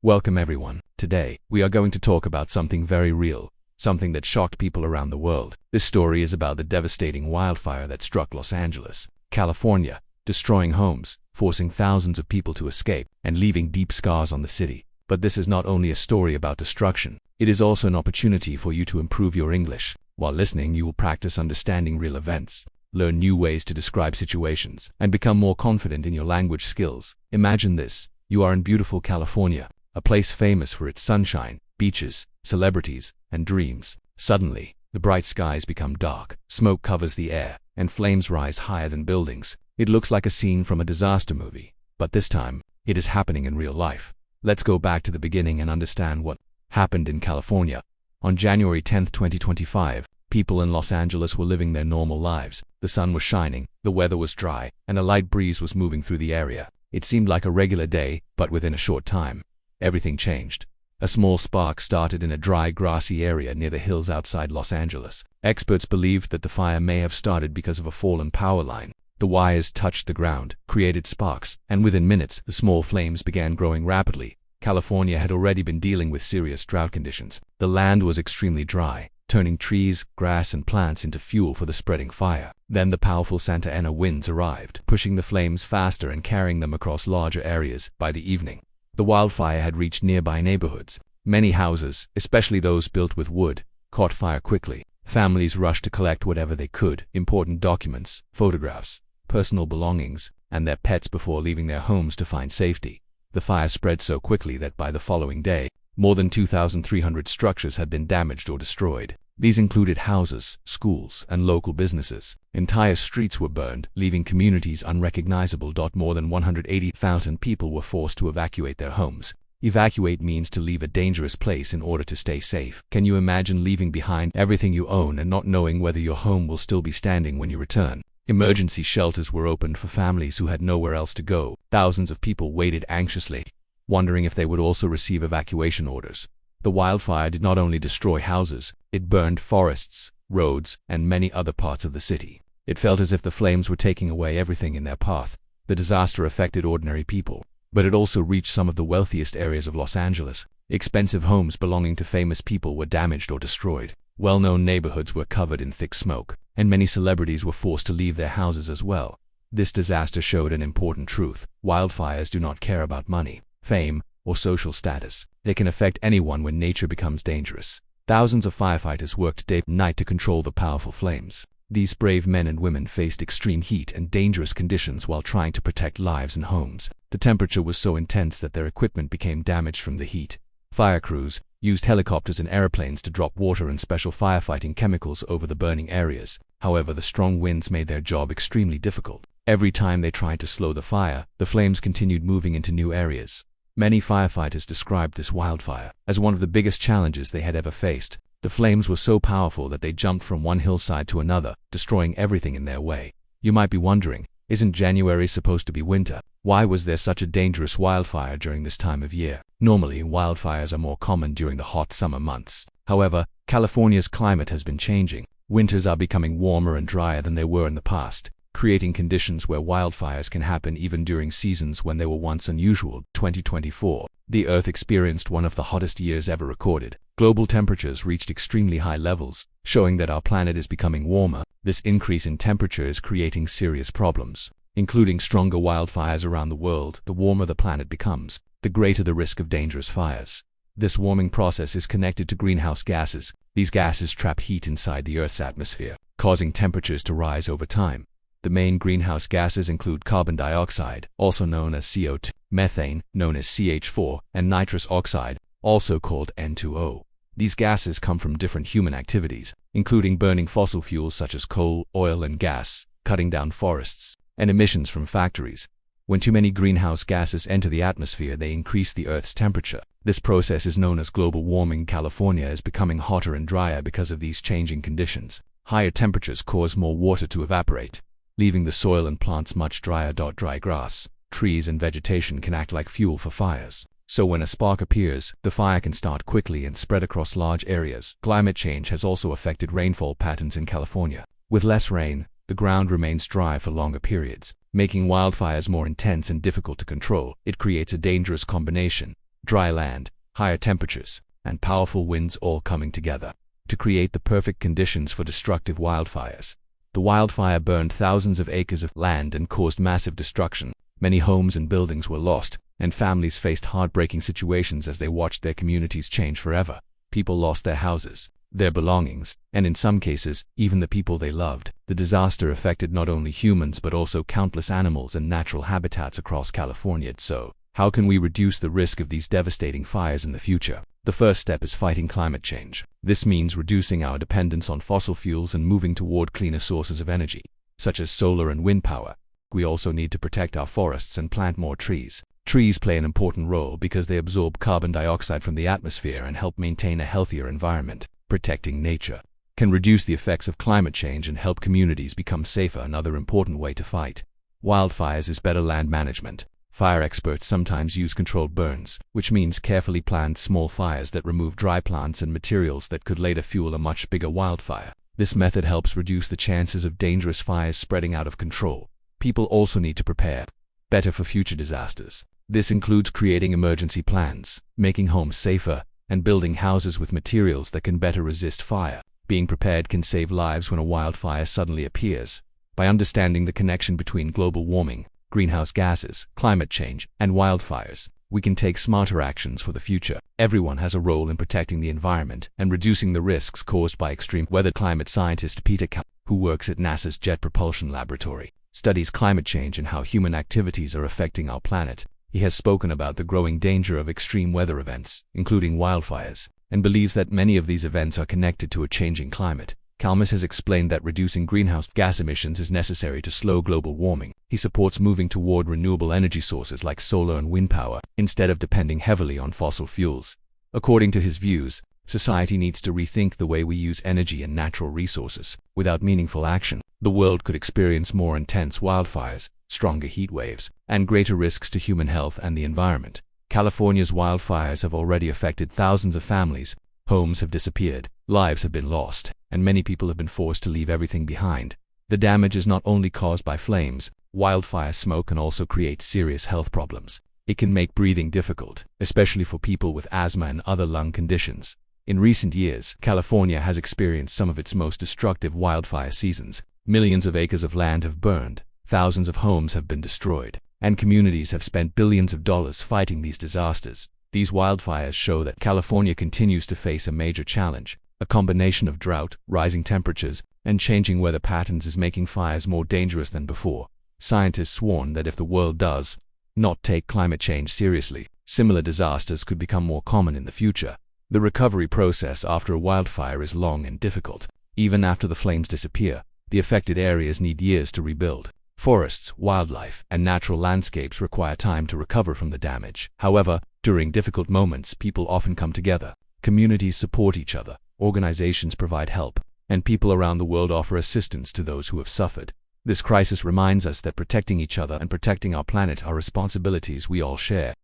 Welcome everyone. Today, we are going to talk about something very real, something that shocked people around the world. This story is about the devastating wildfire that struck Los Angeles, California, destroying homes, forcing thousands of people to escape, and leaving deep scars on the city. But this is not only a story about destruction, it is also an opportunity for you to improve your English. While listening, you will practice understanding real events, learn new ways to describe situations, and become more confident in your language skills. Imagine this. You are in beautiful California, a place famous for its sunshine, beaches, celebrities, and dreams. Suddenly, the bright skies become dark, smoke covers the air, and flames rise higher than buildings. It looks like a scene from a disaster movie, but this time, it is happening in real life. Let's go back to the beginning and understand what happened in California. On January 10, 2025, people in Los Angeles were living their normal lives. The sun was shining, the weather was dry, and a light breeze was moving through the area. It seemed like a regular day, but within a short time, everything changed. A small spark started in a dry, grassy area near the hills outside Los Angeles. Experts believed that the fire may have started because of a fallen power line. The wires touched the ground, created sparks, and within minutes, the small flames began growing rapidly. California had already been dealing with serious drought conditions. The land was extremely dry, turning trees, grass, and plants into fuel for the spreading fire. Then the powerful Santa Ana winds arrived, pushing the flames faster and carrying them across larger areas. By the evening, the wildfire had reached nearby neighborhoods. Many houses, especially those built with wood, caught fire quickly. Families rushed to collect whatever they could: important documents, photographs, personal belongings, and their pets before leaving their homes to find safety. The fire spread so quickly that by the following day, more than 2,300 structures had been damaged or destroyed. These included houses, schools, and local businesses. Entire streets were burned, leaving communities unrecognizable. More than 180,000 people were forced to evacuate their homes. Evacuate means to leave a dangerous place in order to stay safe. Can you imagine leaving behind everything you own and not knowing whether your home will still be standing when you return? Emergency shelters were opened for families who had nowhere else to go. Thousands of people waited anxiously, wondering if they would also receive evacuation orders. The wildfire did not only destroy houses, it burned forests, roads, and many other parts of the city. It felt as if the flames were taking away everything in their path. The disaster affected ordinary people, but it also reached some of the wealthiest areas of Los Angeles. Expensive homes belonging to famous people were damaged or destroyed. Well-known neighborhoods were covered in thick smoke, and many celebrities were forced to leave their houses as well. This disaster showed an important truth: wildfires do not care about money, fame, or social status. They can affect anyone when nature becomes dangerous. Thousands of firefighters worked day and night to control the powerful flames. These brave men and women faced extreme heat and dangerous conditions while trying to protect lives and homes. The temperature was so intense that their equipment became damaged from the heat. Fire crews used helicopters and airplanes to drop water and special firefighting chemicals over the burning areas. However, the strong winds made their job extremely difficult. Every time they tried to slow the fire, the flames continued moving into new areas. Many firefighters described this wildfire as one of the biggest challenges they had ever faced. The flames were so powerful that they jumped from one hillside to another, destroying everything in their way. You might be wondering, isn't January supposed to be winter? Why was there such a dangerous wildfire during this time of year? Normally, wildfires are more common during the hot summer months. However, California's climate has been changing. Winters are becoming warmer and drier than they were in the past, creating conditions where wildfires can happen even during seasons when they were once unusual. 2024, the Earth experienced one of the hottest years ever recorded. Global temperatures reached extremely high levels, showing that our planet is becoming warmer. This increase in temperature is creating serious problems, including stronger wildfires around the world. The warmer the planet becomes, the greater the risk of dangerous fires. This warming process is connected to greenhouse gases. These gases trap heat inside the Earth's atmosphere, causing temperatures to rise over time. The main greenhouse gases include carbon dioxide, also known as CO2, methane, known as CH4, and nitrous oxide, also called N2O. These gases come from different human activities, including burning fossil fuels such as coal, oil, and gas, cutting down forests, and emissions from factories. When too many greenhouse gases enter the atmosphere, they increase the Earth's temperature. This process is known as global warming. California is becoming hotter and drier because of these changing conditions. Higher temperatures cause more water to evaporate, leaving the soil and plants much drier. Dry grass, trees, and vegetation can act like fuel for fires. So when a spark appears, the fire can start quickly and spread across large areas. Climate change has also affected rainfall patterns in California. With less rain, the ground remains dry for longer periods, making wildfires more intense and difficult to control. It creates a dangerous combination: dry land, higher temperatures, and powerful winds all coming together to create the perfect conditions for destructive wildfires. The wildfire burned thousands of acres of land and caused massive destruction. Many homes and buildings were lost, and families faced heartbreaking situations as they watched their communities change forever. People lost their houses, their belongings, and in some cases, even the people they loved. The disaster affected not only humans but also countless animals and natural habitats across California. So, how can we reduce the risk of these devastating fires in the future? The first step is fighting climate change. This means reducing our dependence on fossil fuels and moving toward cleaner sources of energy, such as solar and wind power. We also need to protect our forests and plant more trees. Trees play an important role because they absorb carbon dioxide from the atmosphere and help maintain a healthier environment. Protecting nature can reduce the effects of climate change and help communities become safer. Another important way to fight wildfires is better land management. Fire experts sometimes use controlled burns, which means carefully planned small fires that remove dry plants and materials that could later fuel a much bigger wildfire. This method helps reduce the chances of dangerous fires spreading out of control. People also need to prepare better for future disasters. This includes creating emergency plans, making homes safer, and building houses with materials that can better resist fire. Being prepared can save lives when a wildfire suddenly appears. By understanding the connection between global warming, greenhouse gases, climate change, and wildfires, we can take smarter actions for the future. Everyone has a role in protecting the environment and reducing the risks caused by extreme weather. Climate scientist Peter K., who works at NASA's Jet Propulsion Laboratory, studies climate change and how human activities are affecting our planet. He has spoken about the growing danger of extreme weather events, including wildfires, and believes that many of these events are connected to a changing climate. Kalmus has explained that reducing greenhouse gas emissions is necessary to slow global warming. He supports moving toward renewable energy sources like solar and wind power, instead of depending heavily on fossil fuels. According to his views, society needs to rethink the way we use energy and natural resources. Without meaningful action, the world could experience more intense wildfires, stronger heat waves, and greater risks to human health and the environment. California's wildfires have already affected thousands of families. Homes have disappeared, lives have been lost, and many people have been forced to leave everything behind. The damage is not only caused by flames. Wildfire smoke can also create serious health problems. It can make breathing difficult, especially for people with asthma and other lung conditions. In recent years, California has experienced some of its most destructive wildfire seasons. Millions of acres of land have burned, thousands of homes have been destroyed, and communities have spent billions of dollars fighting these disasters. These wildfires show that California continues to face a major challenge. A combination of drought, rising temperatures, and changing weather patterns is making fires more dangerous than before. Scientists warn that if the world does not take climate change seriously, similar disasters could become more common in the future. The recovery process after a wildfire is long and difficult. Even after the flames disappear, the affected areas need years to rebuild. Forests, wildlife, and natural landscapes require time to recover from the damage. However, during difficult moments, people often come together. Communities support each other, organizations provide help, and people around the world offer assistance to those who have suffered. This crisis reminds us that protecting each other and protecting our planet are responsibilities we all share.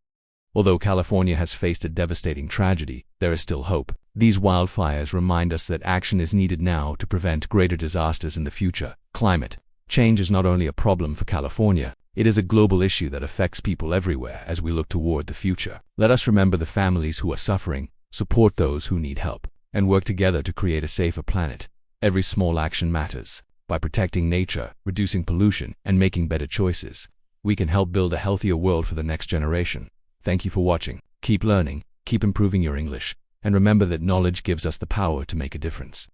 Although California has faced a devastating tragedy, there is still hope. These wildfires remind us that action is needed now to prevent greater disasters in the future. Climate change is not only a problem for California, it is a global issue that affects people everywhere as we look toward the future. Let us remember the families who are suffering, support those who need help, and work together to create a safer planet. Every small action matters. By protecting nature, reducing pollution, and making better choices, we can help build a healthier world for the next generation. Thank you for watching. Keep learning, keep improving your English, and remember that knowledge gives us the power to make a difference.